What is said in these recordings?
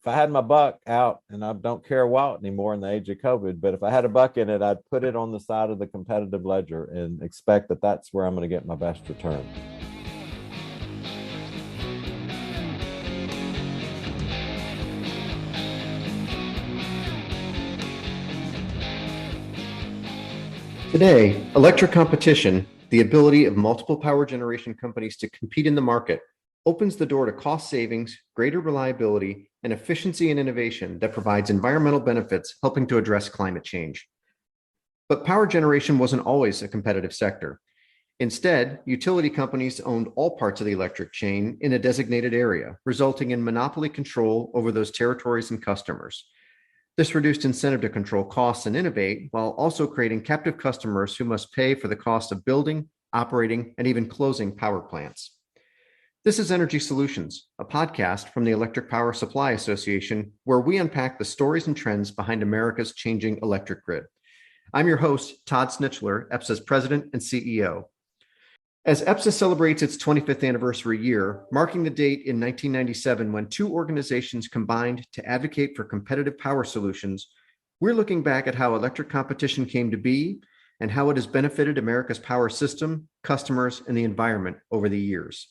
if I had my buck out, and I don't carry a wallet anymore in the age of COVID, but if I had a buck in it, I'd put it on the side of the competitive ledger and expect that that's where I'm going to get my best return. Today, electric competition, the ability of multiple power generation companies to compete in the market, opens the door to cost savings, greater reliability, and efficiency and innovation that provides environmental benefits, helping to address climate change. But power generation wasn't always a competitive sector. Instead, utility companies owned all parts of the electric chain in a designated area, resulting in monopoly control over those territories and customers. This reduced incentive to control costs and innovate, while also creating captive customers who must pay for the cost of building, operating, and even closing power plants. This is Energy Solutions, a podcast from the Electric Power Supply Association, where we unpack the stories and trends behind America's changing electric grid. I'm your host, Todd Snitchler, EPSA's president and CEO. As EPSA celebrates its 25th anniversary year, marking the date in 1997 when two organizations combined to advocate for competitive power solutions, we're looking back at how electric competition came to be and how it has benefited America's power system, customers, and the environment over the years.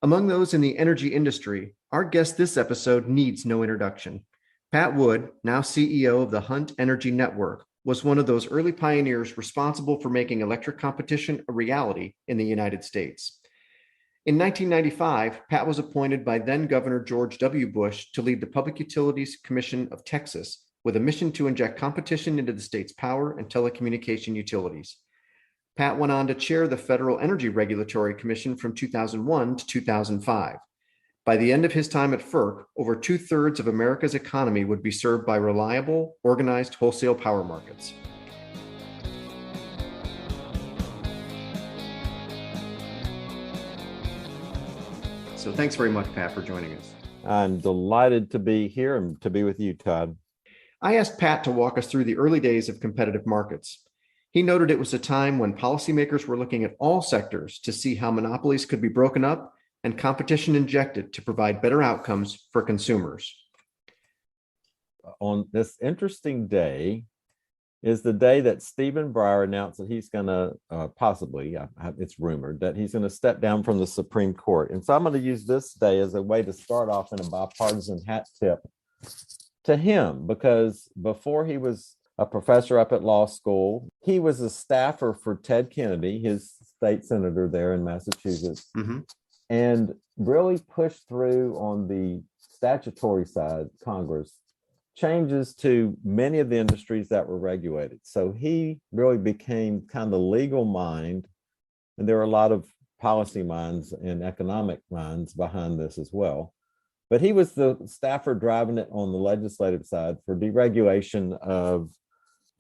Among those in the energy industry, our guest this episode needs no introduction. Pat Wood, now CEO of the Hunt Energy Network, was one of those early pioneers responsible for making electric competition a reality in the United States. In 1995, Pat was appointed by then Governor George W. Bush to lead the Public Utilities Commission of Texas with a mission to inject competition into the state's power and telecommunication utilities. Pat went on to chair the Federal Energy Regulatory Commission from 2001 to 2005. By the end of his time at FERC, over 2/3 of America's economy would be served by reliable, organized wholesale power markets. So thanks very much, Pat, for joining us. I'm delighted to be here and to be with you, Todd. I asked Pat to walk us through the early days of competitive markets. He noted it was a time when policymakers were looking at all sectors to see how monopolies could be broken up and competition injected to provide better outcomes for consumers. On this interesting day is the day that Stephen Breyer announced that he's going to possibly, it's rumored, that he's going to step down from the Supreme Court. And so I'm going to use this day as a way to start off in a bipartisan hat tip to him, because before he was a professor up at law school, he was a staffer for Ted Kennedy, his state senator there in Massachusetts, and really pushed through on the statutory side, Congress, changes to many of the industries that were regulated. So he really became kind of the legal mind, and there are a lot of policy minds and economic minds behind this as well. But he was the staffer driving it on the legislative side for deregulation of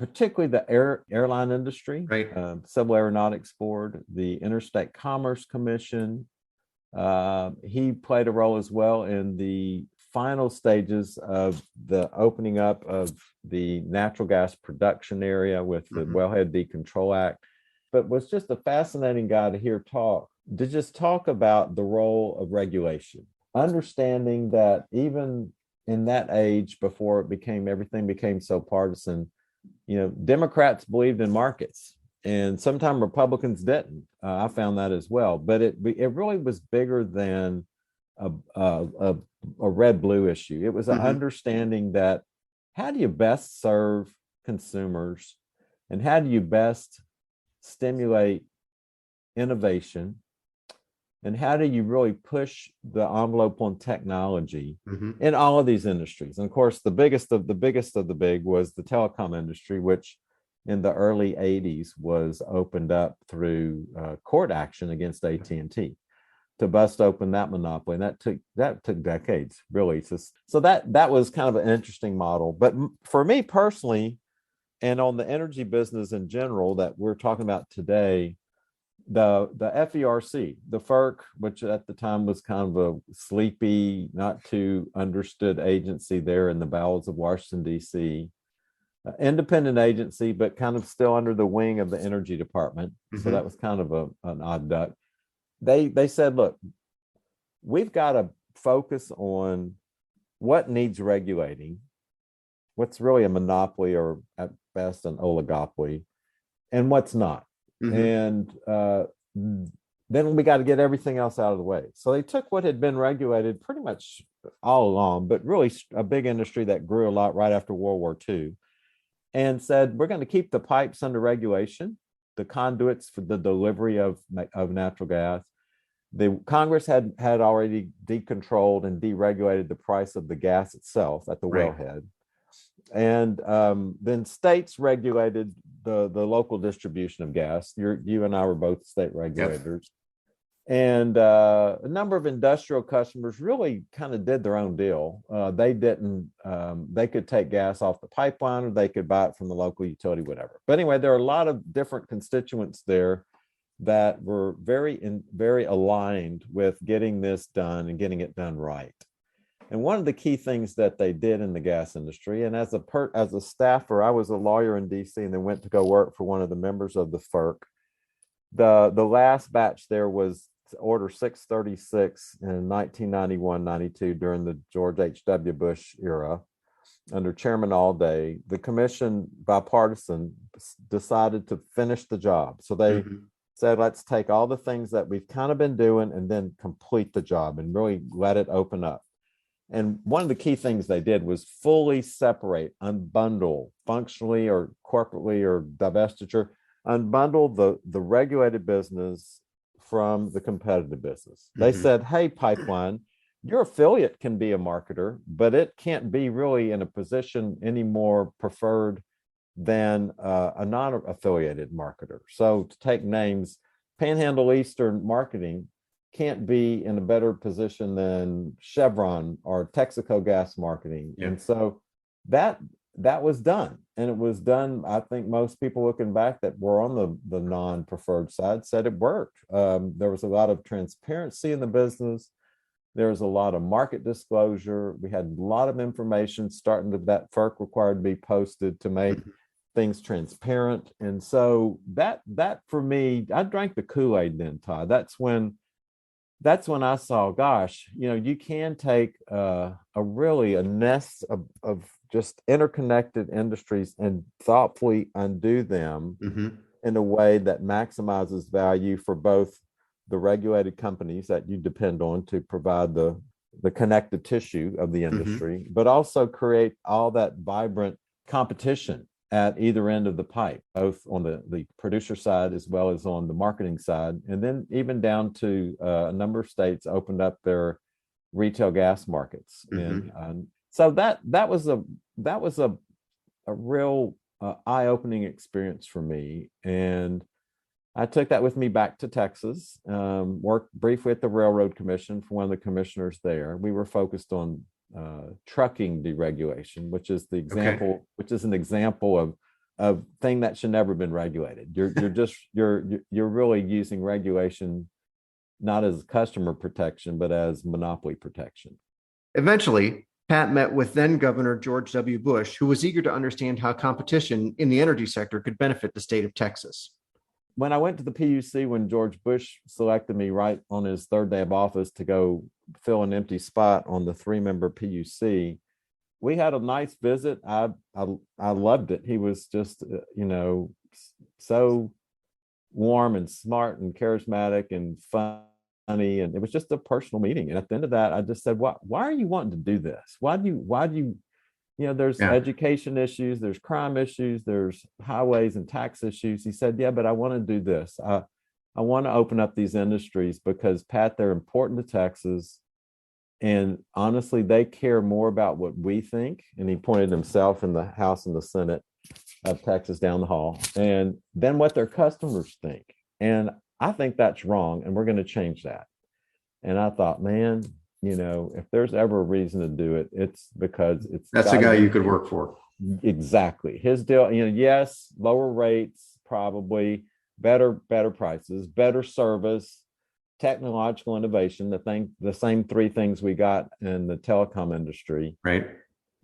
particularly the airline industry, right. Civil Aeronautics Board, the Interstate Commerce Commission. He played a role as well in the final stages of the opening up of the natural gas production area with the Wellhead Decontrol Act, but was just a fascinating guy to hear talk about the role of regulation, understanding that even in that age before everything became so partisan, Democrats believed in markets, and sometimes Republicans didn't. I found that as well, but it really was bigger than a red-blue issue. It was an understanding that how do you best serve consumers, and how do you best stimulate innovation, and how do you really push the envelope on technology in all of these industries? And of course, the biggest of the big was the telecom industry, which in the early 80s was opened up through court action against AT&T to bust open that monopoly. And that took decades, really. So that was kind of an interesting model. But for me personally, and on the energy business in general that we're talking about today, the FERC, the FERC, which at the time was kind of a sleepy, not too understood agency there in the bowels of Washington, D.C., independent agency, but kind of still under the wing of the Energy Department. So that was kind of an odd duck. They said, look, we've got to focus on what needs regulating, what's really a monopoly or at best an oligopoly, and what's not. And then we got to get everything else out of the way. So they took what had been regulated pretty much all along, but really a big industry that grew a lot right after World War II, and said, we're going to keep the pipes under regulation, the conduits for the delivery of natural gas. The Congress had already decontrolled and deregulated the price of the gas itself at the wellhead. And then states regulated the local distribution of gas. You and I were both state regulators. Yep. And a number of industrial customers really kind of did their own deal. They didn't, they could take gas off the pipeline, or they could buy it from the local utility, whatever. But anyway, there are a lot of different constituents there that were very aligned with getting this done and getting it done right. And one of the key things that they did in the gas industry, and as a staffer, I was a lawyer in DC and then went to go work for one of the members of the FERC. The last batch there was Order 636 in 1991-92 during the George H.W. Bush era under Chairman Allday. The commission, bipartisan, decided to finish the job. So they said, let's take all the things that we've kind of been doing and then complete the job and really let it open up. And one of the key things they did was fully separate, unbundle, functionally or corporately or divestiture, unbundle the regulated business from the competitive business. They said, hey, pipeline, your affiliate can be a marketer, but it can't be really in a position any more preferred than a non-affiliated marketer. So to take names, Panhandle Eastern Marketing can't be in a better position than Chevron or Texaco Gas Marketing. Yeah. And so that was done. And it was done, I think most people looking back that were on the non-preferred side said it worked. There was a lot of transparency in the business. There was a lot of market disclosure. We had a lot of information starting that FERC required to be posted to make things transparent. And so that for me, I drank the Kool-Aid then, Todd. That's when I saw, gosh, you can take a nest of just interconnected industries and thoughtfully undo them in a way that maximizes value for both the regulated companies that you depend on to provide the connective tissue of the industry, but also create all that vibrant competition at either end of the pipe, both on the producer side as well as on the marketing side. And then even down to a number of states opened up their retail gas markets. And so that was a real eye-opening experience for me. And I took that with me back to Texas, worked briefly at the Railroad Commission for one of the commissioners there. We were focused on trucking deregulation, which is an example of thing that should never been regulated. You're really using regulation not as customer protection, but as monopoly protection. Eventually, Pat met with then Governor George W. Bush, who was eager to understand how competition in the energy sector could benefit the state of Texas. When I went to the PUC, when George Bush selected me right on his third day of office to go fill an empty spot on the 3-member PUC, we had a nice visit. I loved it. He was just, so warm and smart and charismatic and funny. And it was just a personal meeting. And at the end of that, I just said, why are you wanting to do this? Why do you there's education issues, there's crime issues, there's highways and tax issues. He said, yeah, but I want to do this. I want to open up these industries because, Pat, they're important to Texas. And honestly, they care more about what we think. And he pointed himself in the House and the Senate of Texas down the hall, and then what their customers think. And I think that's wrong. And we're going to change that. And I thought, man, if there's ever a reason to do it, it's because that's a guy you could work for. Exactly. His deal, yes, lower rates, probably better prices, better service, technological innovation, the same three things we got in the telecom industry. Right.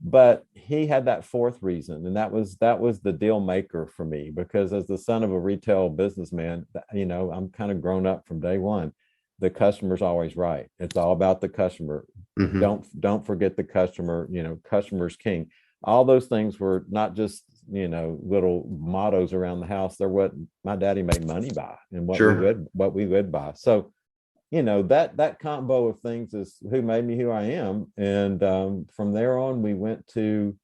But he had that fourth reason, and that was the deal maker for me, because as the son of a retail businessman, I'm kind of grown up from day one. The customer's always right. It's all about the customer. Mhm. Don't forget the customer, customer's king. All those things were not just, little mottos around the house. They're what my daddy made money by and Sure. what we would buy. So, that combo of things is who made me who I am. And from there on, we went to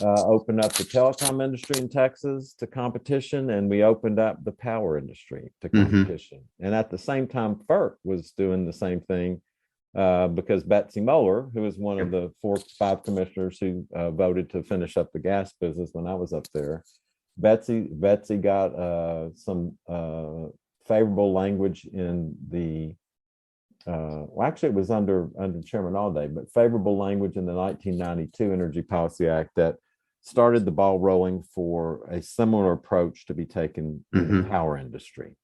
open up the telecom industry in Texas to competition, and we opened up the power industry to Mhm. competition. And at the same time, FERC was doing the same thing because Betsy Moeller, who was one of Yep. the 5 commissioners who voted to finish up the gas business when I was up there, Betsy got some favorable language in the well, actually, it was under Chairman Alday, but favorable language in the 1992 Energy Policy Act that started the ball rolling for a similar approach to be taken in the Mhm. power industry.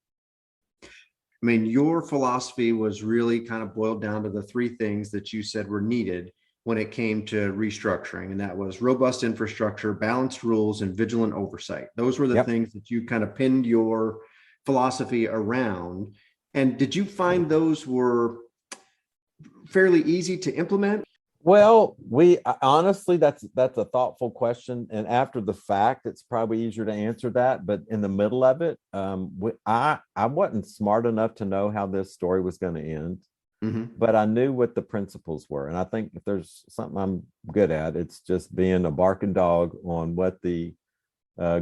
I mean, your philosophy was really kind of boiled down to the three things that you said were needed when it came to restructuring, and that was robust infrastructure, balanced rules, and vigilant oversight. Those were the Yep. things that you kind of pinned your philosophy around. And did you find those were fairly easy to implement? Well, we honestly, that's a thoughtful question, and after the fact, it's probably easier to answer that. But in the middle of it, I wasn't smart enough to know how this story was going to end, Mhm. but I knew what the principles were. And I think if there's something I'm good at, it's just being a barking dog on what the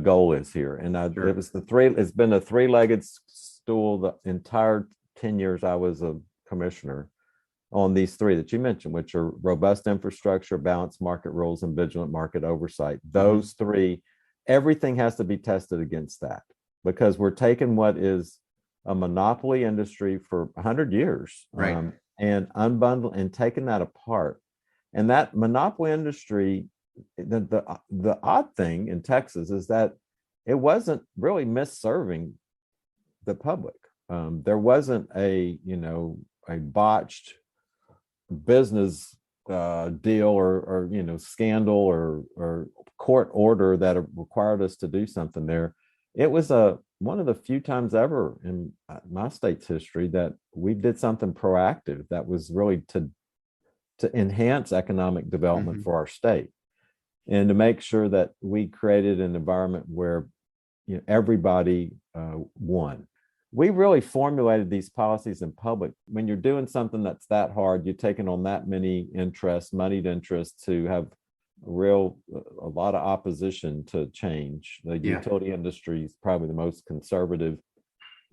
goal is here. And it Sure. was it's been a three-legged stool the entire 10 years I was a commissioner on these three that you mentioned, which are robust infrastructure, balanced market rules, and vigilant market oversight. Mhm. Those three, everything has to be tested against that because we're taking what is a monopoly industry for 100 years Right. and unbundling and taking that apart. And that monopoly industry, the odd thing in Texas is that it wasn't really misserving the public. There wasn't a botched business deal or scandal or court order that required us to do something there. It was one of the few times ever in my state's history that we did something proactive that was really to enhance economic development Mhm. for our state and to make sure that we created an environment where everybody won. We really formulated these policies in public. When you're doing something that's that hard, you're taking on that many interests, moneyed interests to have a lot of opposition to change. The Yeah. utility industry is probably the most conservative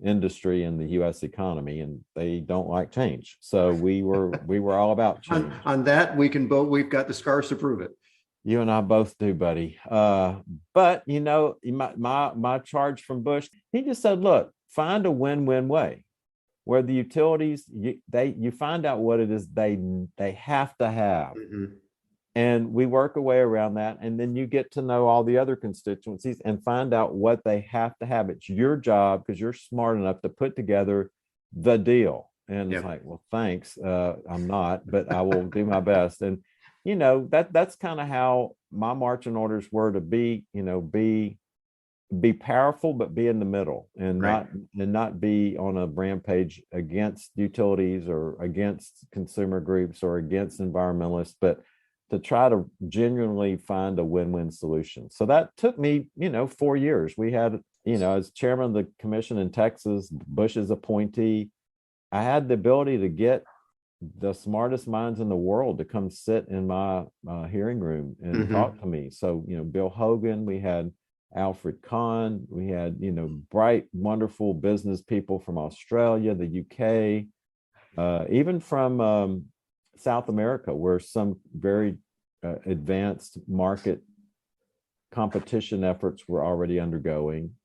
industry in the US economy, and they don't like change. So we were all about change. On that, we can both, we've got the scars to prove it. You and I both do, buddy. But my charge from Bush, he just said, look, find a win-win way where the utilities you find out what it is they have to have. Mhm. And we work a way around that. And then you get to know all the other constituencies and find out what they have to have. It's your job because you're smart enough to put together the deal. And it's Yep. like, well, thanks. I'm not, but I will do my best. And that's kind of how my marching orders were to be powerful, but be in the middle Right. and not be on a rampage against utilities or against consumer groups or against environmentalists, but to try to genuinely find a win-win solution. So that took me, 4 years. We had, as chairman of the commission in Texas, Bush's appointee, I had the ability to get the smartest minds in the world to come sit in my hearing room and talk Mhm. to me. So, Bill Hogan, we had Alfred Kahn, we had, bright, wonderful business people from Australia, the UK, even from South America, where some very advanced market competition efforts were already undergoing,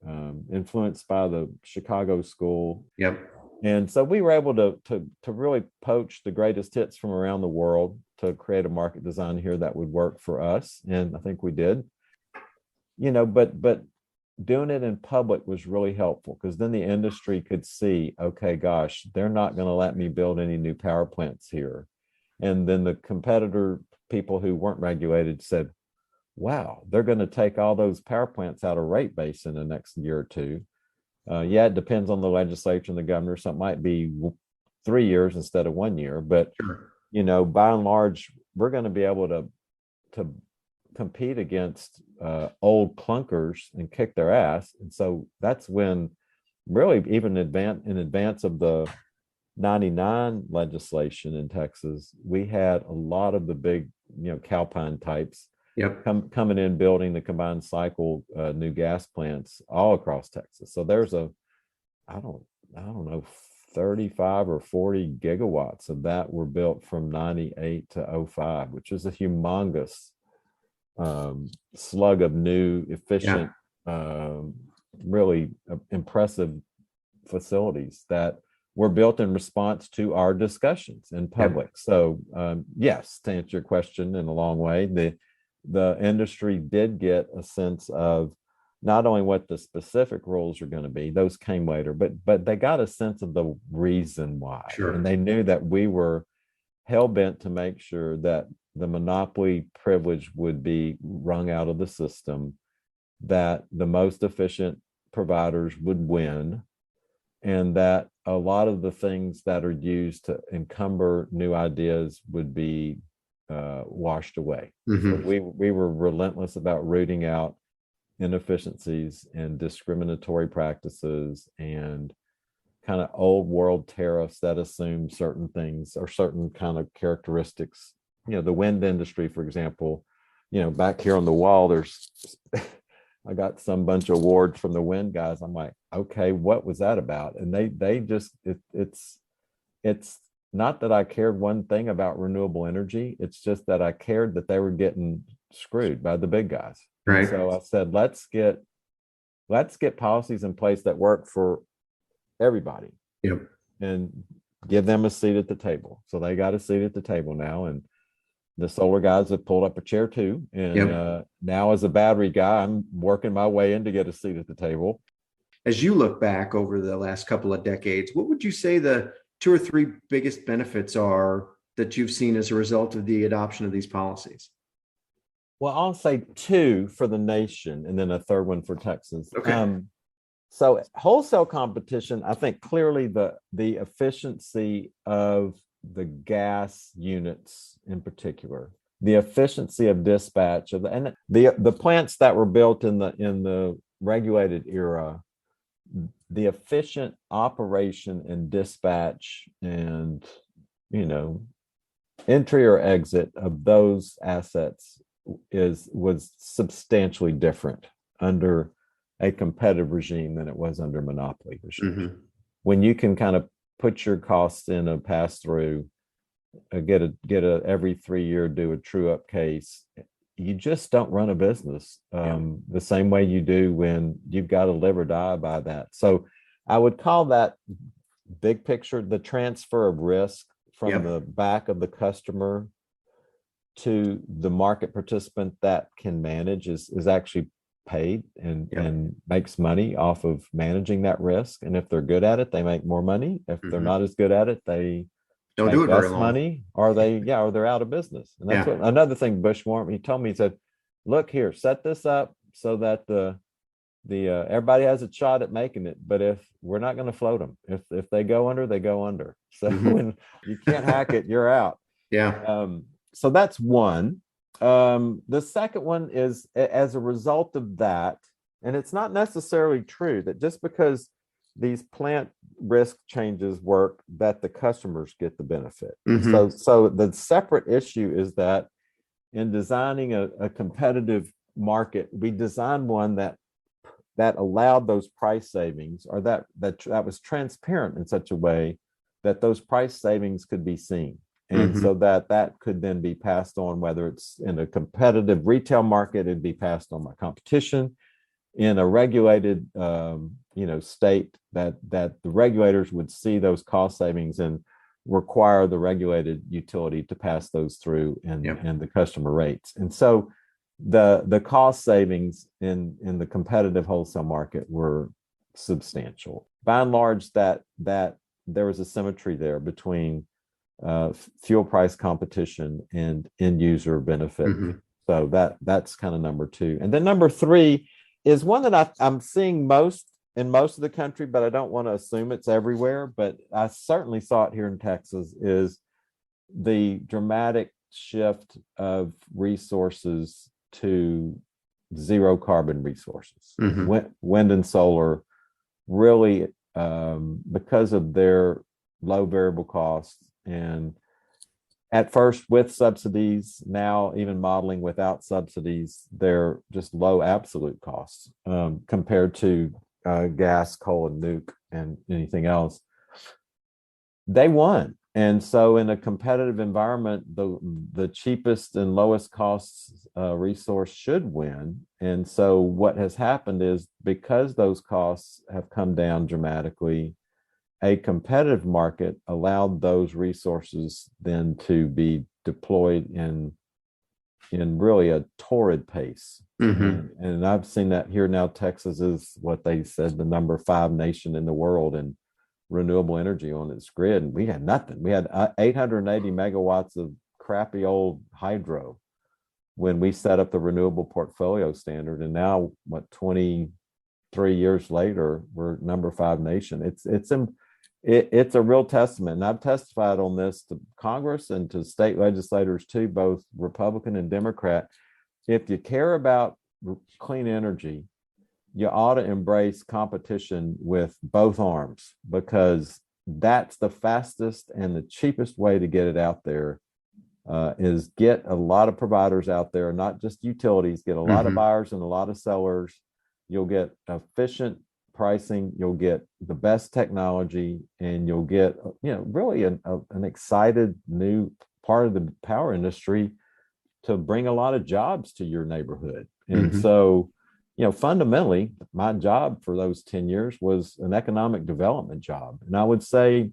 influenced by the Chicago School. Yep. And so we were able to really poach the greatest hits from around the world to create a market design here that would work for us. And I think we did. But doing it in public was really helpful because then the industry could see, okay, gosh, they're not going to let me build any new power plants here. And then the competitor people who weren't regulated said, wow, they're going to take all those power plants out of rate base in the next year or two. Yeah, it depends on the legislature and the governor. So it might be 3 years instead of 1 year, but Sure. by and large, we're going to be able to compete against old clunkers and kick their ass. And so that's when really even in advance of the 99 legislation in Texas, we had a lot of the big, Calpine types coming in, building the combined cycle new gas plants all across Texas. So there's I don't know, 35 or 40 gigawatts of that were built from 98 to 05, which is a humongous slug of new, efficient, really impressive facilities that were built in response to our discussions in public. So yes, to answer your question in a long way, the industry did get a sense of not only what the specific rules are going to be, those came later, but they got a sense of the reason why. And they knew that we were hell-bent to make sure that the monopoly privilege would be wrung out of the system, that the most efficient providers would win, and that a lot of the things that are used to encumber new ideas would be washed away. So we were relentless about rooting out inefficiencies and discriminatory practices and kind of old world tariffs that assume certain things or certain kind of characteristics. The wind industry, for example, back here on the wall, there's I got some bunch of awards from the wind guys. I'm like, okay, what was that about? And they just it's not that I cared one thing about renewable energy. It's just that I cared that they were getting screwed by the big guys. Right. So I said, let's get policies in place that work for everybody. And give them a seat at the table. So they got a seat at the table now, and the solar guys have pulled up a chair too. And now as a battery guy, I'm working my way in to get a seat at the table. As you look back over the last couple of decades, what would you say the 2 or 3 biggest benefits are that you've seen as a result of the adoption of these policies? Well, I'll say 2 for the nation and then a third one for Texas. Okay. So wholesale competition, I think clearly the efficiency of the gas units in particular, the efficiency of dispatch and the plants that were built in the regulated era, the efficient operation and dispatch and entry or exit of those assets was substantially different under a competitive regime than it was under monopoly regime. When you can kind of put your costs in a pass through, get a every 3 year do a true up case, you just don't run a business the same way you do when you've got to live or die by that. So I would call that big picture, the transfer of risk from the back of the customer to the market participant that can manage is actually paid and makes money off of managing that risk. And if they're good at it, they make more money. If they're not as good at it, they don't do it less very long. money, or they're out of business. And that's another thing Bush warned me. He told me, he said, look here, set this up so that the everybody has a shot at making it, but if we're not going to float them, if they go under, they go under. So when you can't hack it, you're out. So that's one. The second one is, as a result of that, and it's not necessarily true that just because these plant risk changes work, that the customers get the benefit. So the separate issue is that in designing a competitive market, we designed one that allowed those price savings, or that was transparent in such a way that those price savings could be seen. And so that could then be passed on, whether it's in a competitive retail market, it'd be passed on by competition. In a regulated, state, that the regulators would see those cost savings and require the regulated utility to pass those through and the customer rates. And so the cost savings in the competitive wholesale market were substantial. By and large, that there was a symmetry there between fuel price competition and end user benefit. So that's kind of number 2. And then number 3 is one that I'm seeing in most of the country, but I don't want to assume it's everywhere, but I certainly saw it here in Texas, is the dramatic shift of resources to zero carbon resources. Wind and solar really, because of their low variable costs, and at first with subsidies, now even modeling without subsidies, they're just low absolute costs compared to gas, coal, and nuke and anything else. They won. And so in a competitive environment, the cheapest and lowest cost resource should win. And so what has happened is, because those costs have come down dramatically, a competitive market allowed those resources then to be deployed in really a torrid pace. And I've seen that here now. Texas is what they said the number 5 nation in the world in renewable energy on its grid, and we had nothing. We had 880 megawatts of crappy old hydro when we set up the renewable portfolio standard, and now 23 years later, we're number 5 nation. It's a real testament, and I've testified on this to Congress and to state legislators too, both Republican and Democrat. If you care about clean energy, you ought to embrace competition with both arms, because that's the fastest and the cheapest way to get it out there, is get a lot of providers out there, not just utilities, get a lot of buyers and a lot of sellers. You'll get efficient pricing, you'll get the best technology, and you'll get, really an excited new part of the power industry to bring a lot of jobs to your neighborhood. And so, fundamentally, my job for those 10 years was an economic development job. And I would say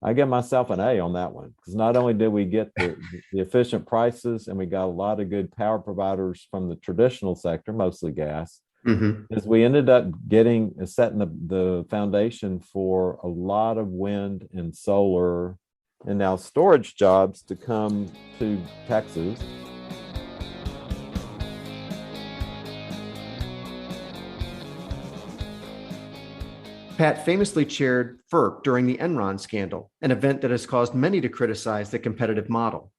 I give myself an A on that one, because not only did we get the efficient prices, and we got a lot of good power providers from the traditional sector, mostly gas, as we ended up setting the foundation for a lot of wind and solar and now storage jobs to come to Texas. Pat famously chaired FERC during the Enron scandal, an event that has caused many to criticize the competitive model.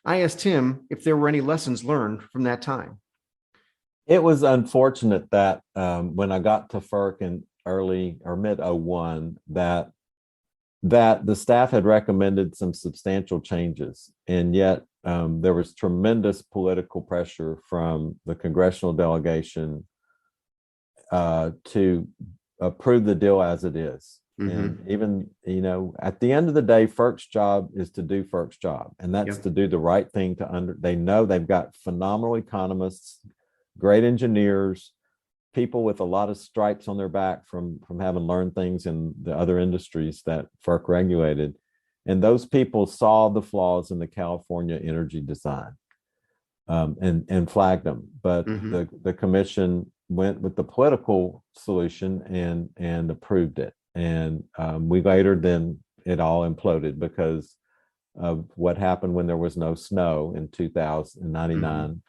I asked him if there were any lessons learned from that time. It was unfortunate that when I got to FERC in early or mid 01, that the staff had recommended some substantial changes, and yet there was tremendous political pressure from the congressional delegation to approve the deal as it is. And even, at the end of the day, FERC's job is to do FERC's job, and that's to do the right thing. They know they've got phenomenal economists, great engineers, people with a lot of stripes on their back from having learned things in the other industries that FERC regulated. And those people saw the flaws in the California energy design and flagged them. But the commission went with the political solution and approved it. And we later, then it all imploded because of what happened when there was no snow in 1999.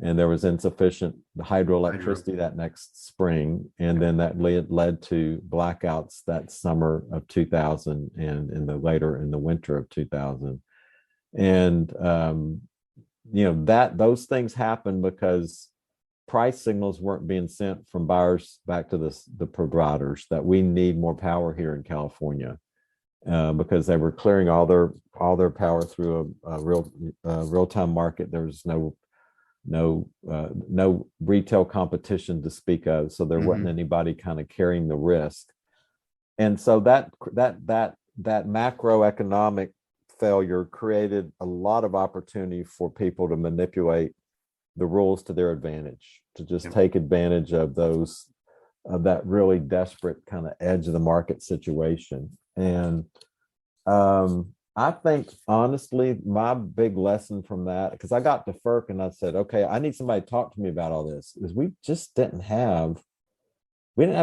And there was insufficient hydroelectricity that next spring. And then that led to blackouts that summer of 2000 and later in the winter of 2000. And, those things happened because price signals weren't being sent from buyers back to the providers that we need more power here in California, because they were clearing all their power through a real-time market. There was no retail competition to speak of, so there wasn't anybody kind of carrying the risk. And so that macroeconomic failure created a lot of opportunity for people to manipulate the rules to their advantage, to just take advantage of that really desperate kind of edge of the market situation. And I think, honestly, my big lesson from that, because I got to FERC and I said, okay, I need somebody to talk to me about all this, is we didn't have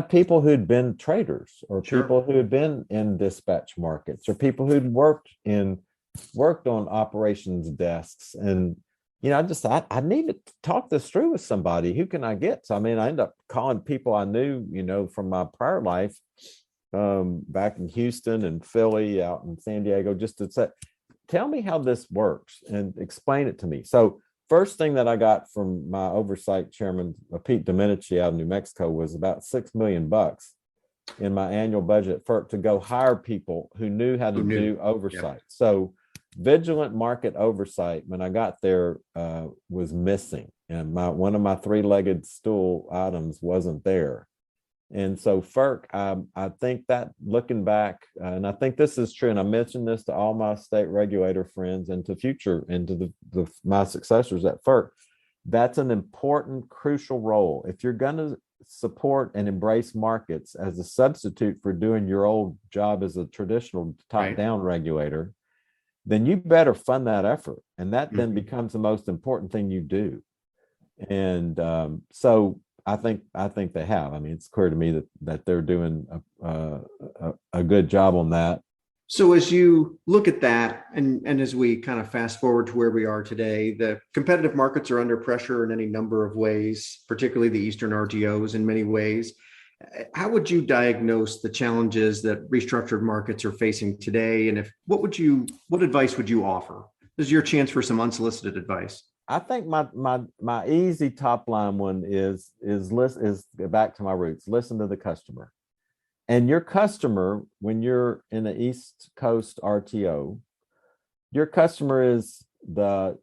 people who'd been traders, or people who had been in dispatch markets, or people who'd worked on operations desks. And, I need to talk this through with somebody. Who can I get? So, I ended up calling people I knew, from my prior life, back in Houston and Philly, out in San Diego, just to say, tell me how this works and explain it to me. So first thing that I got from my oversight chairman, Pete Domenici out of New Mexico, was about $6 million in my annual budget to go hire people who knew how to do oversight. So vigilant market oversight, when I got there, was missing, and one of my three-legged stool items wasn't there. And so FERC, I think that looking back, and I think this is true, and I mentioned this to all my state regulator friends and to my successors at FERC, that's an important, crucial role. If you're going to support and embrace markets as a substitute for doing your old job as a traditional top-down regulator, then you better fund that effort. And that then becomes the most important thing you do. And so I think they have. I mean, it's clear to me that they're doing a good job on that. So as you look at that, and as we kind of fast forward to where we are today, the competitive markets are under pressure in any number of ways, particularly the Eastern RTOs in many ways. How would you diagnose the challenges that restructured markets are facing today? And what advice would you offer? This is your chance for some unsolicited advice. I think my easy top line one is back to my roots. Listen to the customer. And your customer, when you're in the East Coast RTO, your customer is the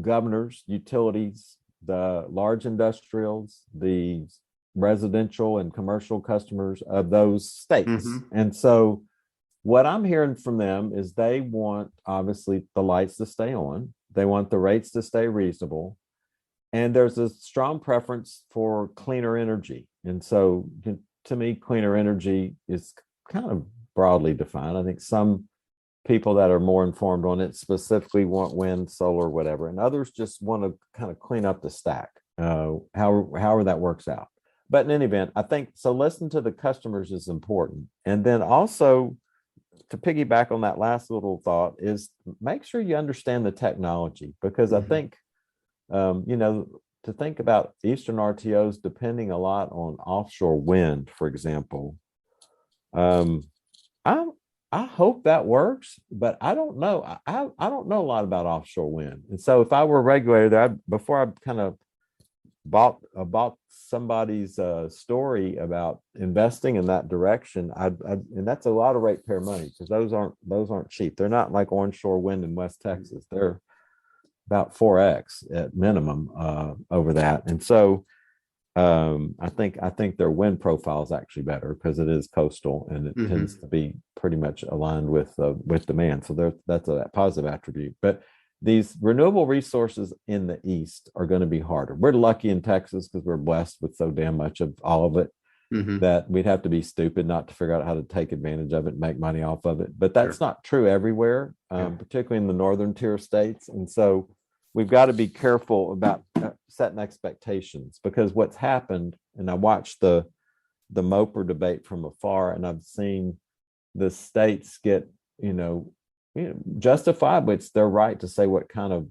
governors, utilities, the large industrials, the residential and commercial customers of those states. And so what I'm hearing from them is they want, obviously, the lights to stay on. They want the rates to stay reasonable. And there's a strong preference for cleaner energy. And so to me, cleaner energy is kind of broadly defined. I think some people that are more informed on it specifically want wind, solar, whatever, and others just want to kind of clean up the stack, however that works out. But in any event, I think so. Listen to the customers is important. And then also, to piggyback on that last little thought, is make sure you understand the technology, because I think, to think about Eastern RTOs depending a lot on offshore wind, for example. I hope that works, but I don't know. I don't know a lot about offshore wind. And so if I were a regulator there, before I kind of bought somebody's story about investing in that direction, and that's a lot of ratepayer money, because those aren't cheap. They're not like onshore wind in West Texas. They're about 4x at minimum over that. And so I think their wind profile is actually better because it is coastal and it tends to be pretty much aligned with demand. So that's a positive attribute. But these renewable resources in the East are going to be harder. We're lucky in Texas because we're blessed with so damn much of all of it that we'd have to be stupid not to figure out how to take advantage of it and make money off of it. But that's not true everywhere, particularly in the northern tier states. And so we've got to be careful about setting expectations, because what's happened, and I watched the MOPR debate from afar, and I've seen the states get, justifiably, it's their right to say what kind of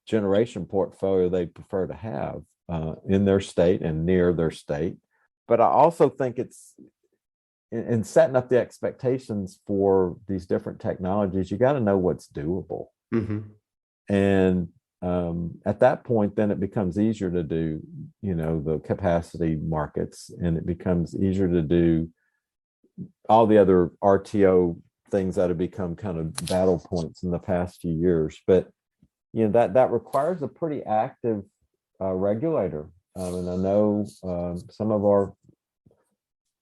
generation portfolio they prefer to have in their state and near their state. But I also think it's in setting up the expectations for these different technologies, you got to know what's doable. And at that point, then it becomes easier to do, the capacity markets, and it becomes easier to do all the other RTO things that have become kind of battle points in the past few years. But that requires a pretty active regulator. And I know some of our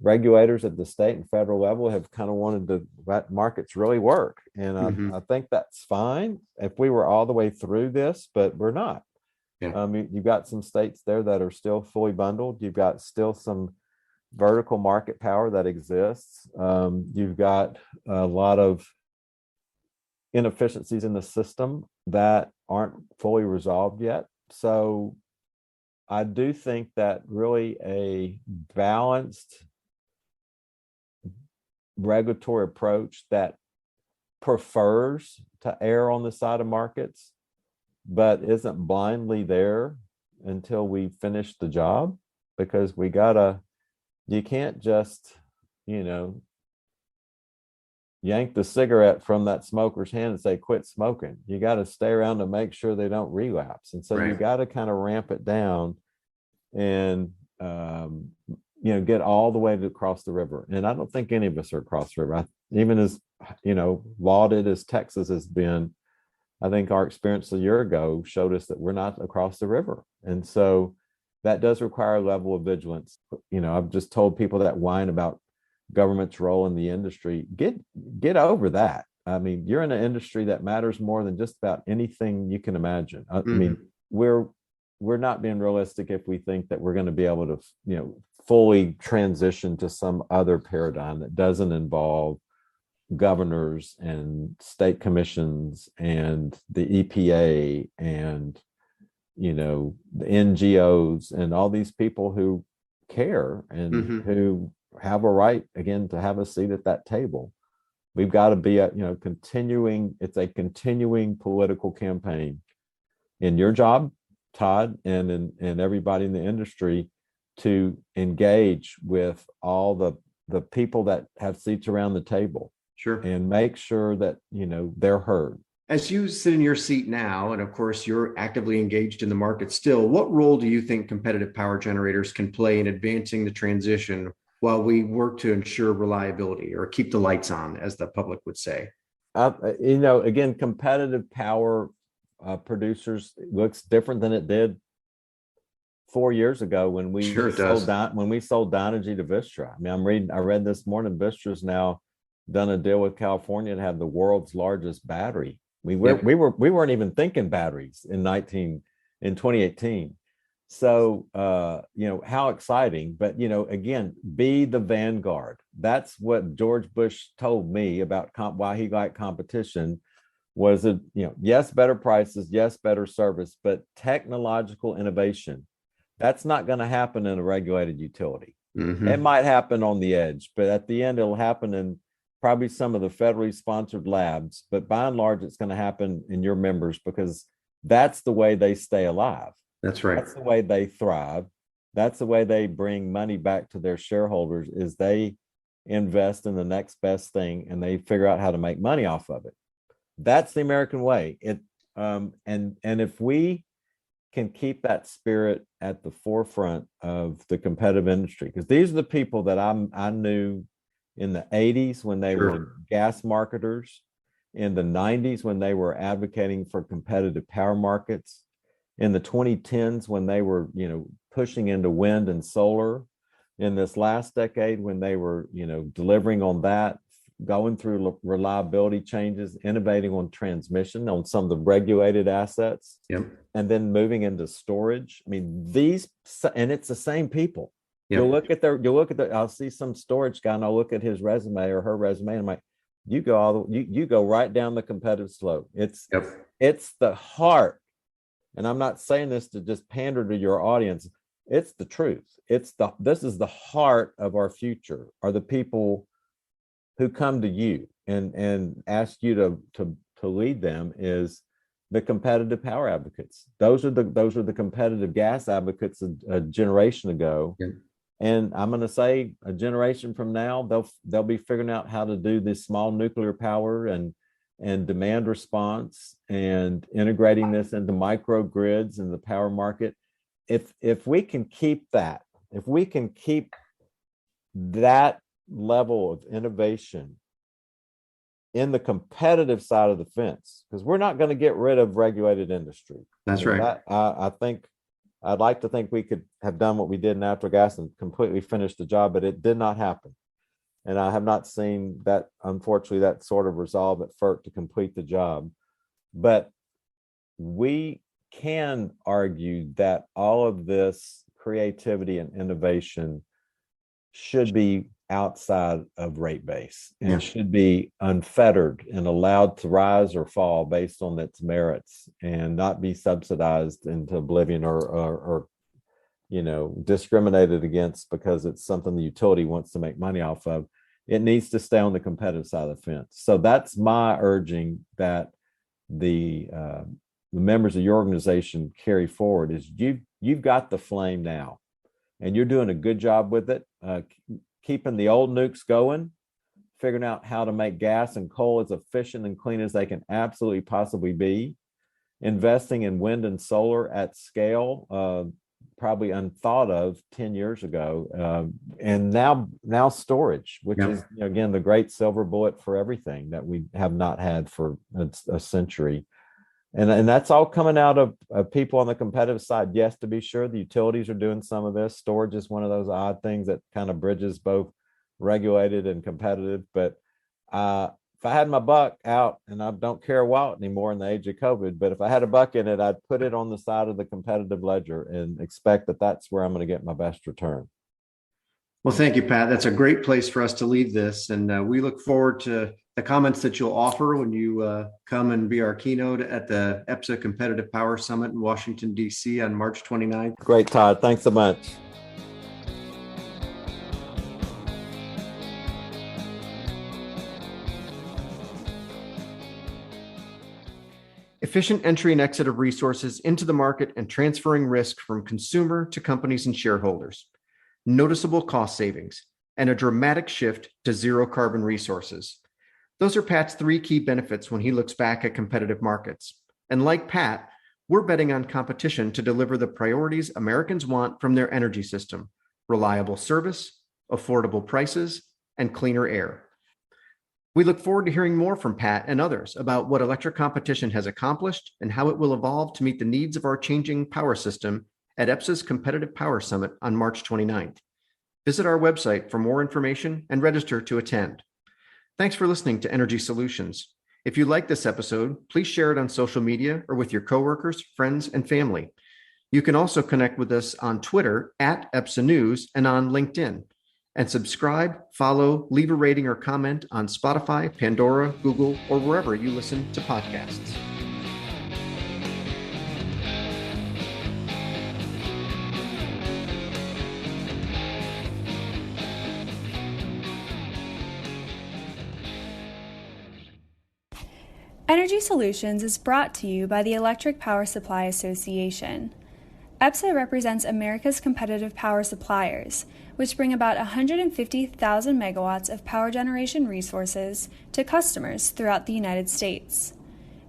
regulators at the state and federal level have kind of wanted to let markets really work. And I think that's fine if we were all the way through this, but we're not. You've got some states there that are still fully bundled. You've got still some vertical market power that exists. You've got a lot of inefficiencies in the system that aren't fully resolved yet. So I do think that really a balanced regulatory approach that prefers to err on the side of markets, but isn't blindly there until we finish the job, because you can't just, yank the cigarette from that smoker's hand and say, quit smoking. You got to stay around to make sure they don't relapse. And so you Right. got to kind of ramp it down and, get all the way to across the river. And I don't think any of us are across the river. Even as, lauded as Texas has been, I think our experience a year ago showed us that we're not across the river. And so that does require a level of vigilance. I've just told people that whine about government's role in the industry, get over that. I mean, you're in an industry that matters more than just about anything you can imagine. I mean, we're not being realistic if we think that we're going to be able to, fully transition to some other paradigm that doesn't involve governors and state commissions and the EPA and the NGOs and all these people who care and who have a right again to have a seat at that table. We've got to be it's a continuing political campaign in your job, Todd, and in everybody in the industry to engage with all the people that have seats around the table. Sure. And make sure that, they're heard. As you sit in your seat now, and of course, you're actively engaged in the market still, what role do you think competitive power generators can play in advancing the transition while we work to ensure reliability or keep the lights on, as the public would say? Again, competitive power producers looks different than it did 4 years ago when we sold Dynegy to Vistra. I mean, I read this morning, Vistra's now done a deal with California to have the world's largest battery. We weren't even thinking batteries in 2018. So how exciting. But again, be the vanguard. That's what George Bush told me about why he liked competition. Was it, yes, better prices, yes, better service, but technological innovation. That's not going to happen in a regulated utility. It might happen on the edge, but at the end, it'll happen in probably some of the federally sponsored labs. But by and large, it's going to happen in your members because that's the way they stay alive. That's right. That's the way they thrive. That's the way they bring money back to their shareholders is they invest in the next best thing and they figure out how to make money off of it. That's the American way. And if we can keep that spirit at the forefront of the competitive industry, because these are the people that I knew in the 80s when they were gas marketers, in the 90s when they were advocating for competitive power markets, in the 2010s when they were, pushing into wind and solar, in this last decade when they were, delivering on that, going through reliability changes, innovating on transmission on some of the regulated assets, and then moving into storage. I mean, and it's the same people. You'll look at I'll see some storage guy and I'll look at his resume or her resume and I'm like, you go right down the competitive slope. It's the heart. And I'm not saying this to just pander to your audience. It's the truth. This is the heart of our future, are the people who come to you and ask you to lead them, is the competitive power advocates. Those are the competitive gas advocates a generation ago. And I'm going to say a generation from now, they'll be figuring out how to do this small nuclear power and demand response and integrating this into microgrids and the power market. If we can keep that, if we can keep that level of innovation in the competitive side of the fence, because we're not going to get rid of regulated industry. That's right. I think I'd like to think we could have done what we did in natural gas and completely finished the job, but it did not happen. And I have not seen that, unfortunately, that sort of resolve at FERC to complete the job. But we can argue that all of this creativity and innovation should be outside of rate base and should be unfettered and allowed to rise or fall based on its merits and not be subsidized into oblivion or discriminated against because it's something the utility wants to make money off of. It needs to stay on the competitive side of the fence. So that's my urging that the members of your organization carry forward is you've got the flame now and you're doing a good job with it, keeping the old nukes going figuring out how to make gas and coal as efficient and clean as they can absolutely possibly be, investing in wind and solar at scale, probably unthought of 10 years ago, and now storage, which is, again, the great silver bullet for everything that we have not had for a century. And that's all coming out of people on the competitive side. Yes, to be sure, the utilities are doing some of this. Storage is one of those odd things that kind of bridges both regulated and competitive. But if I had my buck out, and I don't care a lot anymore in the age of COVID, but if I had a buck in it, I'd put it on the side of the competitive ledger and expect that that's where I'm going to get my best return. Well, thank you, Pat. That's a great place for us to leave this. And we look forward to the comments that you'll offer when you come and be our keynote at the EPSA Competitive Power Summit in Washington, D.C. on March 29th. Great, Todd. Thanks so much. Efficient entry and exit of resources into the market and transferring risk from consumer to companies and shareholders. Noticeable cost savings and a dramatic shift to zero carbon resources. Those are Pat's three key benefits when he looks back at competitive markets. And like Pat, we're betting on competition to deliver the priorities Americans want from their energy system: reliable service, affordable prices, and cleaner air. We look forward to hearing more from Pat and others about what electric competition has accomplished and how it will evolve to meet the needs of our changing power system at EPSA's Competitive Power Summit on March 29th. Visit our website for more information and register to attend. Thanks for listening to Energy Solutions. If you like this episode, please share it on social media or with your coworkers, friends, and family. You can also connect with us on Twitter at EPSA News and on LinkedIn. And subscribe, follow, leave a rating or comment on Spotify, Pandora, Google, or wherever you listen to podcasts. Energy Solutions is brought to you by the Electric Power Supply Association. EPSA represents America's competitive power suppliers, which bring about 150,000 megawatts of power generation resources to customers throughout the United States.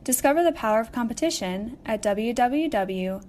Discover the power of competition at www.epsa.org.